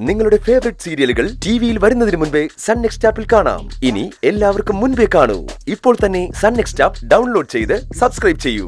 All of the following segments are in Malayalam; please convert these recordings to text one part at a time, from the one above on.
നിങ്ങളുടെ ഫേവറേറ്റ് സീരിയലുകൾ ടിവിയിൽ വരുന്നതിന് മുൻപേ സൺ നെക്സ്റ്റ് ആപ്പിൽ കാണാം. ഇനി എല്ലാവർക്കും മുൻപേ കാണൂ. ഇപ്പോൾ തന്നെ സൺ നെക്സ്റ്റ് ആപ്പ് ഡൗൺലോഡ് ചെയ്ത് സബ്സ്ക്രൈബ് ചെയ്യൂ.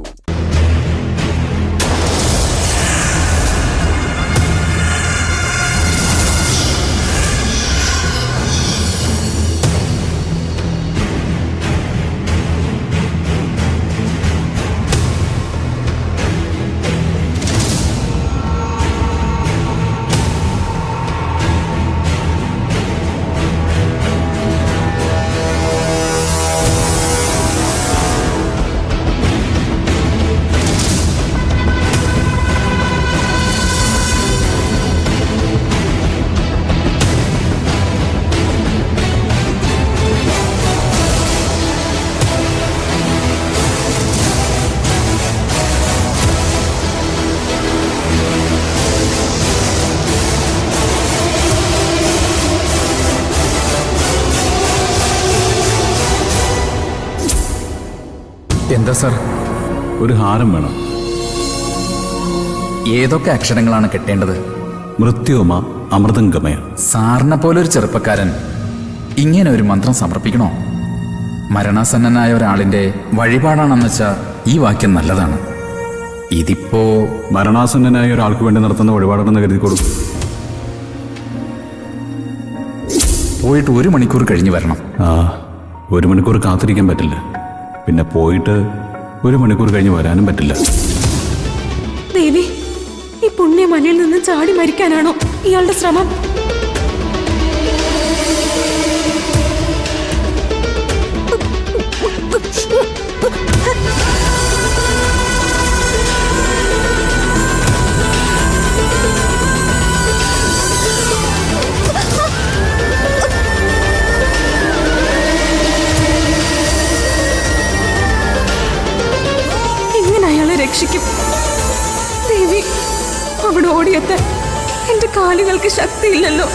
എന്താ സാർ? ഒരു ഹാരം വേണം. ഏതൊക്കെ അക്ഷരങ്ങളാണ് കെട്ടേണ്ടത്? മൃത്യുമ അമൃതംഗമയ. സാറിനെ പോലൊരു ചെറുപ്പക്കാരൻ ഇങ്ങനെ ഒരു മന്ത്രം സമർപ്പിക്കണോ? മരണാസന്നനായ ഒരാളിന്റെ വഴിപാടാണെന്ന് വെച്ചാൽ ഈ വാക്യം നല്ലതാണ്. ഇതിപ്പോ മരണാസന്നനായ ഒരാൾക്ക് വേണ്ടി നടത്തുന്ന വഴിപാടാണെന്ന് കരുതി കൊടുക്കും. പോയിട്ട് 1 മണിക്കൂർ കഴിഞ്ഞ് വരണം. 1 മണിക്കൂർ കാത്തിരിക്കാൻ പറ്റില്ല. പിന്നെ പോയിട്ട് 1 മണിക്കൂർ കഴിഞ്ഞ് വരാനും പറ്റില്ല. ദേവി, ഈ പുണ്യമലയിൽ നിന്ന് ചാടി മരിക്കാനാണോ ഇയാളുടെ ശ്രമം? രക്ഷിക്കും ദേവി. അവിടെ ഓടിയെത്താൻ എന്റെ കാലുകൾക്ക് ശക്തിയില്ലല്ലോ.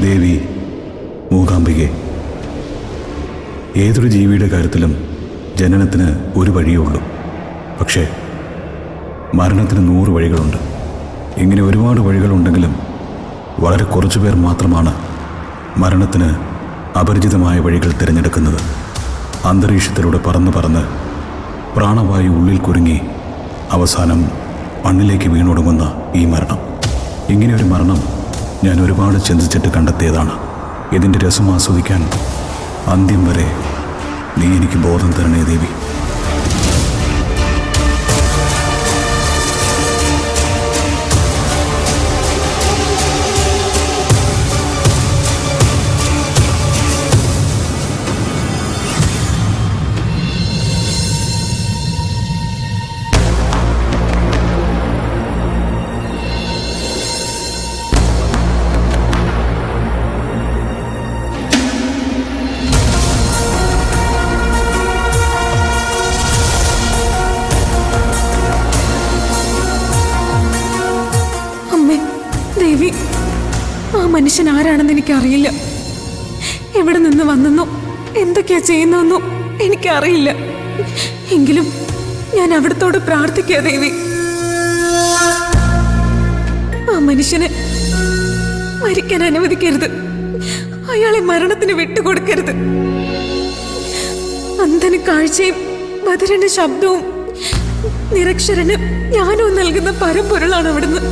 ദേവി, മൂകാംബികെ, ഏതൊരു ജീവിയുടെ കാര്യത്തിലും ജനനത്തിന് ഒരു വഴിയേ ഉള്ളൂ. പക്ഷേ മരണത്തിന് 100 വഴികളുണ്ട്. ഇങ്ങനെ ഒരുപാട് വഴികളുണ്ടെങ്കിലും വളരെ കുറച്ചു പേർ മാത്രമാണ് മരണത്തിന് അപരിചിതമായ വഴികൾ തിരഞ്ഞെടുക്കുന്നത്. അന്തരീക്ഷത്തിലൂടെ പറന്ന് പറന്ന് പ്രാണവായു ഉള്ളിൽ കുരുങ്ങി അവസാനം മണ്ണിലേക്ക് വീണൊടുങ്ങുന്ന ഈ മരണം. ഇങ്ങനെയൊരു മരണം ഞാൻ ഒരുപാട് ചിന്തിച്ചിട്ട് കണ്ടെത്തിയതാണ്. ഇതിൻ്റെ രസം ആസ്വദിക്കാൻ അന്ത്യം വരെ നീ എനിക്ക് ബോധം തരണേ ദേവി. ദേവി, ആ മനുഷ്യൻ ആരാണെന്ന് എനിക്കറിയില്ല. എവിടെ നിന്ന് വന്നെന്നോ എന്തൊക്കെയാ ചെയ്യുന്നോ എനിക്കറിയില്ല. എങ്കിലും ഞാൻ അവിടത്തോട് പ്രാർത്ഥിക്കുക ദേവി. ആ മനുഷ്യനെ മരിക്കാൻ അനുവദിക്കരുത്. അയാളെ മരണത്തിന് വിട്ടുകൊടുക്കരുത്. അന്ധന് കാഴ്ചയും ബധിരന് ശബ്ദവും നിരക്ഷരന് ജ്ഞാനവും നൽകുന്ന പരമ്പൊരുളാണ് അവിടുന്ന്.